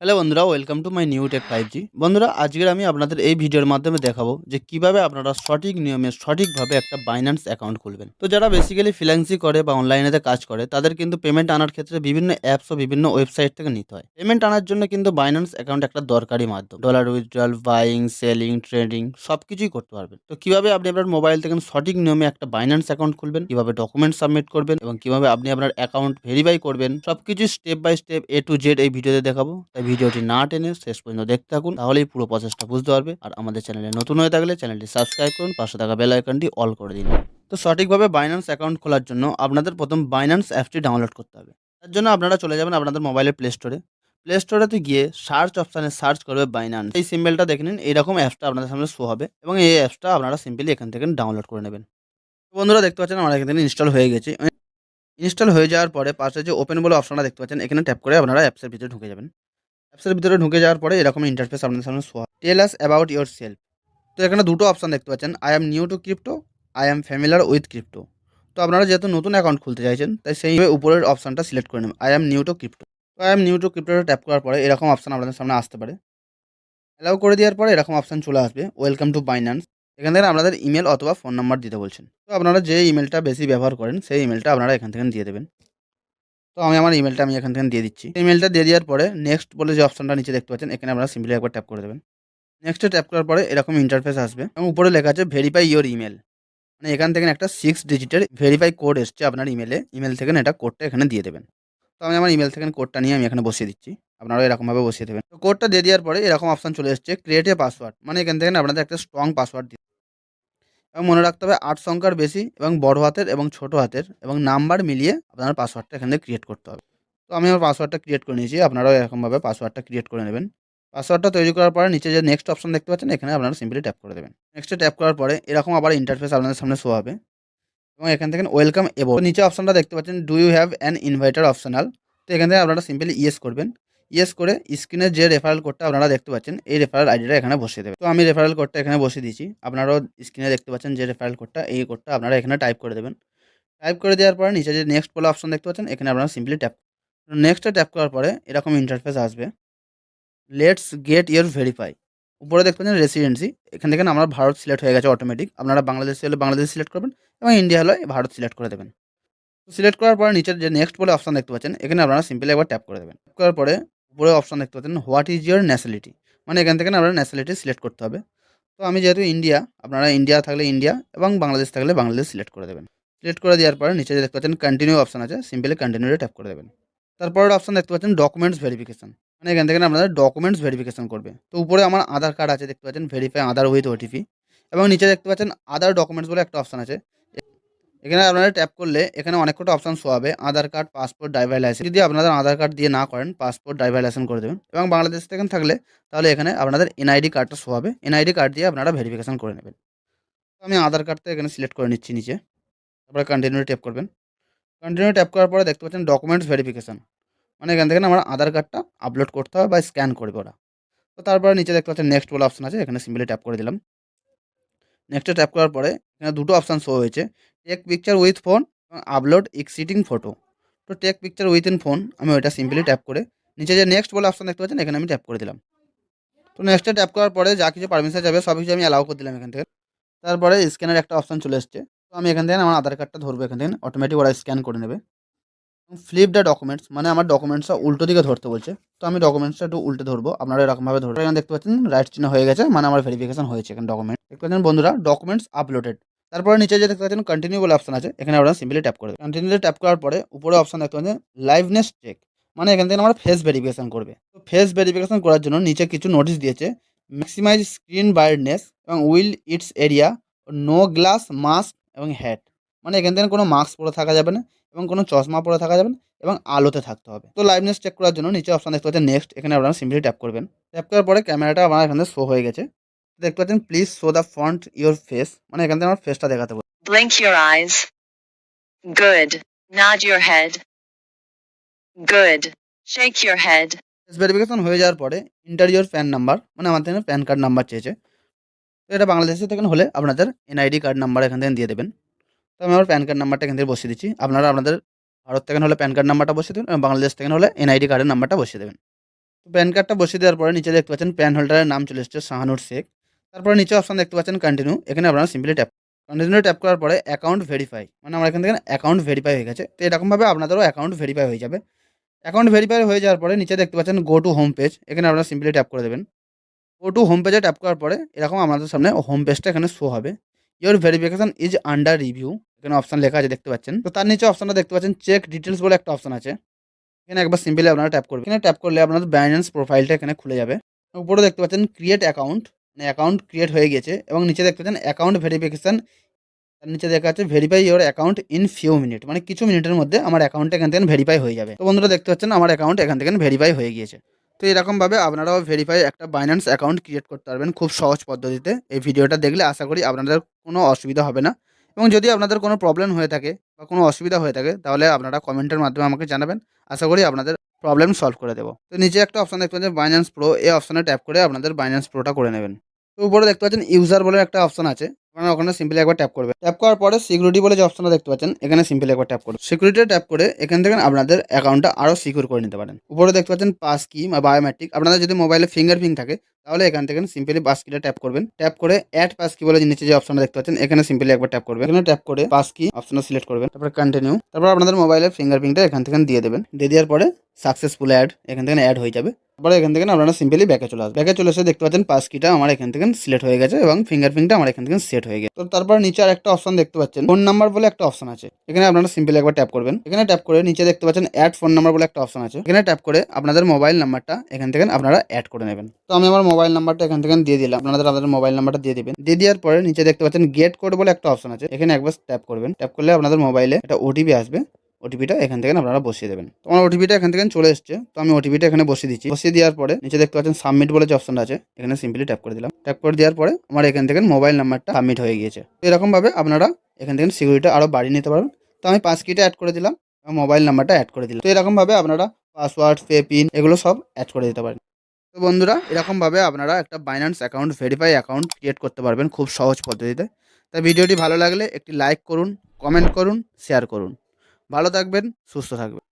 Hello বন্ধুরা, welcome to my new tech 5G। বন্ধুরা, আজকের আমি আপনাদের এই ভিডিওর মাধ্যমে দেখাবো যে কিভাবে আপনারা সঠিক নিয়মে সঠিকভাবে একটা বাইন্যান্স অ্যাকাউন্ট খুলবেন। তো যারা বেসিক্যালি ফ্রিল্যান্সিং করে বা অনলাইনেতে কাজ করে তাদের কিন্তু পেমেন্ট আনার ক্ষেত্রে বিভিন্ন অ্যাপস ও বিভিন্ন ওয়েবসাইট থেকে নিতে হয়। পেমেন্ট আনার জন্য কিন্তু বাইন্যান্স অ্যাকাউন্ট একটা দরকারি মাধ্যম। Dollar withdrawal, buying, selling, trading সবকিছুই করতে পারবেন। তো কিভাবে আপনি আপনার মোবাইল থেকে সঠিক নিয়মে একটা বাইন্যান্স অ্যাকাউন্ট খুলবেন, কিভাবে ডকুমেন্ট সাবমিট করবেন এবং কিভাবে আপনি আপনার অ্যাকাউন্ট ভেরিফাই করবেন, সবকিছু step by step A to Z এই ভিডিওতে দেখাবো। তাই ভিডিওটি না টেনে শেষ পর্যন্ত দেখতে থাকুন, তাহলেই পুরো প্রসেসটা বুঝতে পারবে। আর আমাদের চ্যানেলে নতুন হয়ে থাকলে চ্যানেলটি সাবস্ক্রাইব করুন, পাশে থাকা বেল আইকনটি অল করে দিন। তো সঠিকভাবে বাইন্যান্স অ্যাকাউন্ট খোলার জন্য আপনাদের প্রথম বাইন্যান্স অ্যাপটি ডাউনলোড করতে হবে। তার জন্য আপনারা চলে যাবেন আপনাদের মোবাইলের প্লে স্টোরে। প্লে স্টোরেতে গিয়ে সার্চ অপশানে সার্চ করবে বাইন্যান্স। এই সিম্বলটা দেখে নিন, এইরকম অ্যাপসটা আপনাদের সামনে শো হবে এবং এই অ্যাপসটা আপনারা সিম্পলি এখান থেকে ডাউনলোড করে নেবেন। তো বন্ধুরা, দেখতে পাচ্ছেন আমার এখান থেকে ইনস্টল হয়ে গেছে। ইনস্টল হয়ে যাওয়ার পরে পাশে যে ওপেন বলে অপশনটা দেখতে পাচ্ছেন, এখানে ট্যাপ করে আপনারা অ্যাপসের ভিতরে ঢুকে যাবেন। অ্যাপসের ভিতরে ঢুকে যাওয়ার পরে এরকম ইন্টারফেস আপনাদের সামনে শো হবে। টেল আস অ্যাবাউট ইয়োর সেলফ। তো এখানে দুটো অপশন দেখতে পাচ্ছেন, I am new to crypto, I am familiar with crypto. তো আপনারা যেহেতু নতুন অ্যাকাউন্ট খুলতে চাইছেন তাই সেই উপরের অপশনটা সিলেক্ট করে নেবেন, I am new to crypto. তো আই এম নিউ টু ক্রিপ্টোটা ট্যাপ করার পরে এরকম অপশন আপনাদের সামনে আসতে পারে। অ্যালাউ করে দেওয়ার পরে এরকম অপশন চলে আসবে, ওয়েলকাম টু বাইন্যান্স। এখান থেকে আপনাদের ইমেল অথবা ফোন নাম্বার দিতে বলছেন। তো আপনারা যে ইমেলটা বেশি ব্যবহার করেন সেই ইমেলটা আপনারা এখান থেকে দিয়ে দেবেন। তো আমি আমার ইমেলটা এখান থেকে দিয়ে দিচ্ছি। ইমেলটা দিয়ে দেওয়ার পরে নেক্সট বলে যে অপশনটা নিচে দেখতে পাচ্ছেন, এখানে আপনারা সিম্পলি একবার ট্যাপ করে দেবেন। নেক্সটে ট্যাপ করার পরে এরকম ইন্টারফেস আসবে এবং উপরে লেখা আছে ভেরিফাই ইওর ইমেল। মানে এখান থেকে একটা 6 ডিজিটের ভেরিফাই কোড এসছে আপনার ইমেল থেকে এটা কোডটা এখানে দিয়ে দেবেন। তো আমি আমার ইমেল থেকে কোডটা নিয়ে আমি এখানে বসিয়ে দিচ্ছি। আপনারাও এরকমভাবে বসিয়ে দেবেন। তো কোডটা দিয়ে দেওয়ার পরে এরকম অপশন চলে এসছে, ক্রিয়েট এ পাসওয়ার্ড। মানে এখান থেকে আপনাদের একটা স্ট্রং পাসওয়ার্ড দিতে এবং মনে রাখতে হবে 8 সংখ্যার বেশি এবং বড় হাতের এবং ছোট হাতের এবং নাম্বার মিলিয়ে আপনার পাসওয়ার্ডটা এখান থেকে ক্রিয়েট করতে হবে। তো আমি আমার পাসওয়ার্ডটা ক্রিয়েট করে নিয়েছি, আপনারাও এরকমভাবে পাসওয়ার্ডটা ক্রিয়েট করে নেবেন। পাসওয়ার্ডটা তৈরি করার পরে নিচে যে নেক্সট অপশন দেখতে পাচ্ছেন, এখানে আপনারা সিম্পলি ট্যাপ করে দেবেন। নেক্সটে ট্যাপ করার পরে এরকম আবার ইন্টারফেস আপনাদের সামনে শো হবে এবং এখান থেকে ওয়েলকাম এবো নিচে অপশনটা দেখতে পাচ্ছেন, do you have an inviter optional. তো এখান থেকে আপনারা সিম্পলি ইয়েস করবেন। ইয়েস করে স্ক্রিনে যে রেফারেল কোডটা আপনারা দেখতে পাচ্ছেন এই রেফারেল আইডিটা এখানে বসিয়ে দেবেন। তো আমি রেফারেল কোডটা এখানে বসিয়ে দিয়েছি। আপনারাও স্ক্রিনে দেখতে পাচ্ছেন যে রেফারেল কোডটা, এই কোডটা আপনারা এখানে টাইপ করে দেবেন। টাইপ করে দেওয়ার পরে নিচে যে নেক্সট বলে অপশন দেখতে পাচ্ছেন, এখানে আপনারা সিম্পলি ট্যাপ নেক্সটে ট্যাপ করার পরে এরকম ইন্টারফেস আসবে, লেটস গেট ইয়োর ভেরিফাই। উপরে দেখতে পাচ্ছেন রেসিডেন্সি, এখান থেকে আমার ভারত সিলেক্ট হয়ে গেছে অটোমেটিক। আপনারা বাংলাদেশে হলে বাংলাদেশ সিলেক্ট করবেন এবং ইন্ডিয়া হলে ভারত সিলেক্ট করে দেবেন। সিলেক্ট করার পরে নিচের যে নেক্সট বলে অপশন দেখতে পাচ্ছেন, এখানে আপনারা সিম্পলি একবার ট্যাপ করে দেবেন। ট্যাপ করার পরে উপরে অপশন দেখতে পাচ্ছেন, হোয়াট ইজ ইয়োর ন্যাশনালিটি। মানে এখান থেকে আপনারা ন্যাশনালিটি সিলেক্ট করতে হবে। তো আমি যেহেতু ইন্ডিয়া, আপনারা ইন্ডিয়া থাকলে ইন্ডিয়া এবং বাংলাদেশ থাকলে বাংলাদেশ সিলেক্ট করে দেবেন। সিলেক্ট করে দেওয়ার পরে নিচে যে দেখতে পাচ্ছেন কন্টিনিউ অপশন আছে, সিম্পলি কন্টিনিউতে ট্যাপ করে দেবেন। তারপরের অপশন দেখতে পাচ্ছেন ডকুমেন্টস ভেরিফিকেশন। মানে এখান থেকে আপনাদের ডকুমেন্টস ভেরিফিকেশন করবে। তো উপরে আমার আধার কার্ড আছে দেখতে পাচ্ছেন, ভেরিফাই আধার উইথ ওটিপি, এবং নিচে দেখতে পাচ্ছেন আদার ডকুমেন্টস বলে একটা অপশন আছে। এখানে আপনারা ট্যাপ করলে এখানে অনেক কটা অপশন শো হবে, আধার কার্ড, পাসপোর্ট, ড্রাইভার লাইসেন্স। যদি আপনাদের আধার কার্ড দিয়ে না করেন, পাসপোর্ট, ড্রাইভার লাইসেন্স করে দেবেন। এবং বাংলাদেশ থেকে থাকলে তাহলে এখানে আপনাদের এনআইডি কার্ডটা শো হবে, এনআইডি কার্ড দিয়ে আপনারা ভেরিফিকেশন করে নেবেন। তো আমি আধার কার্ডটা এখানে সিলেক্ট করে নিচ্ছি নিচে। তারপরে কন্টিনিউ ট্যাপ করবেন। কন্টিনিউ ট্যাপ করার পরে দেখতে পাচ্ছেন ডকুমেন্টস ভেরিফিকেশন। মানে এখান থেকে আমার আধার কার্ডটা আপলোড করতে হবে বা স্ক্যান করবে ওরা। তো তারপরে নিচে দেখতে পাচ্ছেন নেক্সট বলে অপশন আছে, এখানে সিম্পলি ট্যাপ করে দিলাম। নেক্সটে ট্যাপ করার পরে এখানে দুটো অপশান শো হয়েছে, টেক পিকচার উইথ ফোন এবং আপলোড এক্সিটিং ফটো। তো take picture with in phone আমি ওইটা সিম্পলি ট্যাপ করে নিচে যে নেক্সট বলে অপশান দেখতে পাচ্ছেন, এখানে আমি ট্যাপ করে দিলাম। তো নেক্সটে ট্যাপ করার পরে যা কিছু পারমিশন যাবে সব কিছু আমি অ্যালাউ করে দিলাম এখান থেকে। তারপরে স্ক্যানের একটা অপশান চলে এসছে। তো আমি এখান থেকে আমার আধার কার্ডটা ধরবো, এখান থেকে অটোমেটিক ওরা স্ক্যান করে নেবে। ফ্লিপ দ্য ডকুমেন্টস, মানে আমার ডকুমেন্টসটা উল্টো দিকে ধরতে বলছে। তো আমি ডকুমেন্টসটা একটু উল্টে ধরবো, আপনারা এরকমভাবে ধরবো। এখানে দেখতে পাচ্ছেন রাইট চিহ্ন হয়ে গেছে, মানে আমার ভেরিফিকেশন হয়েছে। এখানে ডকুমেন্ট দেখতে পাচ্ছেন বন্ধুরা, ডকুমেন্টস আপলোডেড। তারপরে নিচে যে দেখতে পাচ্ছেন কন্টিনিউ বলে অপশন আছে, এখানে আপনারা সিম্পলি ট্যাপ করে দেবেন। কন্টিনিউতে ট্যাপ করার পরে উপরে অপশন দেখতে পাচ্ছেন লাইভনেস চেক, মানে এখান থেকে আমরা ফেস ভেরিফিকেশন করবে। তো ফেস ভেরিফিকেশন করার জন্য নিচে কিছু নোটিশ দিয়েছে, ম্যাক্সিমাইজ স্ক্রিন ব্রাইটনেস এবং will its area, no glass, mask এবং হ্যাট। মানে এখান থেকে কোনো মাস্ক পরে থাকা যাবে না এবং কোনো চশমা পরে থাকা যাবে না এবং আলোতে থাকতে হবে। তো লাইভনেস চেক করার জন্য নিচে অপশন দেখতে পাচ্ছেন নেক্সট, এখানে আপনারা সিম্পলি ট্যাপ করবেন। ট্যাপ করার পরে ক্যামেরাটা আমার এখানে শো হয়ে গেছে। দেখতে পাচ্ছেন please show the front your face, মানে এখান থেকে আমার ফেসটা দেখাতে বলছে। Blink your eyes. Good. Nod your head. Good. Shake your head. Face verification হয়ে যাওয়ার পরে ইন্টার ইওর প্যান নাম্বার, মানে আমার থেকে প্যান কার্ড নাম্বার চেয়েছে। তো এটা বাংলাদেশের থেকে হলে আপনাদের এনআইডি কার্ড নাম্বার এখান থেকে দিয়ে দেবেন। তো আমি আমার প্যান কার্ড নাম্বারটা এখান থেকে বসিয়ে দিচ্ছি। আপনারা আপনাদের ভারত থেকে হলে প্যান কার্ড নাম্বারটা বসিয়ে দেবেন এবং বাংলাদেশ থেকে হলে এনআইডি কার্ডের নাম্বারটা বসিয়ে দেবেন। তো প্যান কার্ডটা বসিয়ে দেওয়ার পরে নিচে দেখতে পাচ্ছেন প্যান হোল্ডারের নাম চলে এসছে শাহানুর শেখ। তারপরে নিচে অপশন দেখতে পাচ্ছেন কন্টিনিউ, এখানে আপনারা সিম্পলি ট্যাপ, কন্টিনিউ ট্যাপ করার পরে অ্যাকাউন্ট ভেরিফাই, মানে আমার এখান থেকে অ্যাকাউন্ট ভেরিফাই হয়ে গেছে। তো এরকমভাবে আপনাদেরও অ্যাকাউন্ট ভেরিফাই হয়ে যাবে। অ্যাকাউন্ট ভেরিফাই হয়ে যাওয়ার পরে নিচে দেখতে পাচ্ছেন গো টু হোম পেজ, এখানে আপনারা সিম্পলি ট্যাপ করে দেবেন। গো টু হোম পেজে ট্যাপ করার পরে এরকম আপনাদের সামনে হোম পেজটা এখানে শো হবে। Your verification is under review, এখানে অপশন লেখা আছে দেখতে পাচ্ছেন। তো তার নিচে অপশনটা দেখতে পাচ্ছেন চেক ডিটেলস বলে একটা অপশন আছে, এখানে একবার সিম্পলি আপনারা ট্যাপ করবেন। এখানে ট্যাপ করলে আপনাদের বাইন্যান্স প্রোফাইলটা এখানে খুলে যাবে। উপরে দেখতে পাচ্ছেন ক্রিয়েট অ্যাকাউন্ট, মানে অ্যাকাউন্ট ক্রিয়েট হয়ে গেছে, এবং নিচে দেখতে পাচ্ছেন অ্যাকাউন্ট ভেরিফিকেশন, তার নিচে দেখা যাচ্ছে verify your account in few minute, মানে কিছু মিনিটের মধ্যে আমার অ্যাকাউন্টটা এখান থেকে ভেরিফাই হয়ে যাবে। তো বন্ধুরা দেখতে পাচ্ছেন আমার অ্যাকাউন্ট এখান থেকে ভেরিফাই হয়ে গিয়েছে। তো এরকমভাবে আপনারাও ভেরিফাই একটা বাইন্যান্স অ্যাকাউন্ট ক্রিয়েট করতে পারবেন খুব সহজ পদ্ধতিতে। এই ভিডিওটা দেখলে আশা করি আপনাদের কোনো অসুবিধা হবে না, এবং যদি আপনাদের কোনো প্রবলেম হয়ে থাকে বা কোনো অসুবিধা হয়ে থাকে তাহলে আপনারা কমেন্টের মাধ্যমে আমাকে জানাবেন, আশা করি আপনাদের প্রবলেম সলভ করে দেবো। তো নিচে একটা অপশন দেখতে পাচ্ছেন বাইন্যান্স প্রো, এই অপশনে ট্যাপ করে আপনাদের বাইন্যান্স প্রোটা করে নেবেন। তো উপরে দেখতে পাচ্ছেন ইউজার বলে একটা অপশন আছে, আপনারা ওখানে সিম্পলি একবার ট্যাপ করবেন। ট্যাপ করার পরে সিকিউরিটি বলে যে অপশনটা দেখতে পাচ্ছেন, এখানে সিম্পলি একবার ট্যাপ করুন। সিকিউরিটি ট্যাপ করে এখান থেকে আপনাদের অ্যাকাউন্টটা আরও সিকিউর করে নিতে পারেন। উপরে দেখতে পাচ্ছেন পাস কি বা বায়োমেট্রিক, আপনাদের যদি মোবাইলে ফিঙ্গারপ্রিন্ট থাকে তাহলে এখান থেকে সিম্পলি পাস কিটা ট্যাপ করবেন। ট্যাপ করে অ্যাড পাস কি বলে নিচে যে অপশনটা দেখতে পাচ্ছেন, এখানে সিম্পলি একবার ট্যাপ করবেন। এখানে ট্যাপ করে পাস কি অপশনটা সিলেক্ট করবেন, তারপরে কন্টিনিউ, তারপর আপনাদের মোবাইলের ফিঙ্গারপ্রিন্টটা এখান থেকে দিয়ে দেবেন। দিয়ে দেওয়ার পরে সাকসেসফুল অ্যাড এখান থেকে অ্যাড হয়ে যাবে। তারপরে এখান থেকে আপনারা সিম্পলি ব্যাকে চলে আসবেন। ব্যাকে চলে এসে দেখতে পাচ্ছেন পাস কিটা আমার এখান থেকে সিলেক্ট হয়ে গেছে এবং ফিঙ্গারপ্রিন্টটা আমার এখান থেকে সেট হয়ে গেছে। তো তারপর নিচে আর একটা অপশন দেখতে পাচ্ছেন ফোন নাম্বার বলে একটা অপশন আছে, এখানে আপনারা সিম্পলি একবার ট্যাপ করবেন। এখানে ট্যাপ করে নিচে দেখতে পাচ্ছেন অ্যাড ফোন নাম্বার বলে একটা অপশন আছে, এখানে ট্যাপ করে আপনাদের মোবাইল নাম্বারটা এখান থেকে আপনারা অ্যাড করে নেবেন। তো আমি আমার মোবাইল নাম্বারটা এখান থেকে দিয়ে দিলাম, আপনাদের মোবাইল নাম্বারটা দিয়ে দিবেন। দিয়ে দেওয়ার পরে নিচে দেখতে পাচ্ছেন গেট কোড বলে একটা অপশন আছে, এখানে একবার ট্যাপ করবেন। ট্যাপ করলে আপনাদের মোবাইলে একটা ওটিপি আসবে, ওটিপিটা এখান থেকে আপনারা বসিয়ে দেবেন। তো আমার ওটিপিটা এখান থেকে চলে এসছে, তো আমি ওটিপিটা এখানে বসিয়ে দিচ্ছি। বসিয়ে দেওয়ার পরে নিচে দেখতে পাচ্ছেন সাবমিট বলে যে অপশনটা আছে, এখানে সিম্পলি ট্যাপ করে দিলাম। ট্যাপ করে দেওয়ার পরে আমার এখান থেকে মোবাইল নাম্বারটা সাবমিট হয়ে গিয়েছে। তো এরকমভাবে আপনারা এখান থেকে সিকিউরিটি আরও বাড়িয়ে নিতে পারবেন। তো আমি পাস কিটা অ্যাড করে দিলাম, মোবাইল নাম্বারটা অ্যাড করে দিলাম। তো এরকমভাবে আপনারা পাসওয়ার্ড, পে পিন এগুলো সব অ্যাড করে দিতে পারেন। তো বন্ধুরা এরকমভাবে আপনারা একটা Binance account verify account create করতে পারবেন খুব সহজ পদ্ধতিতে। তাই ভিডিওটি ভালো লাগলে একটি লাইক করুন, কমেন্ট করুন, শেয়ার করুন। ভালো থাকবেন, সুস্থ থাকবেন।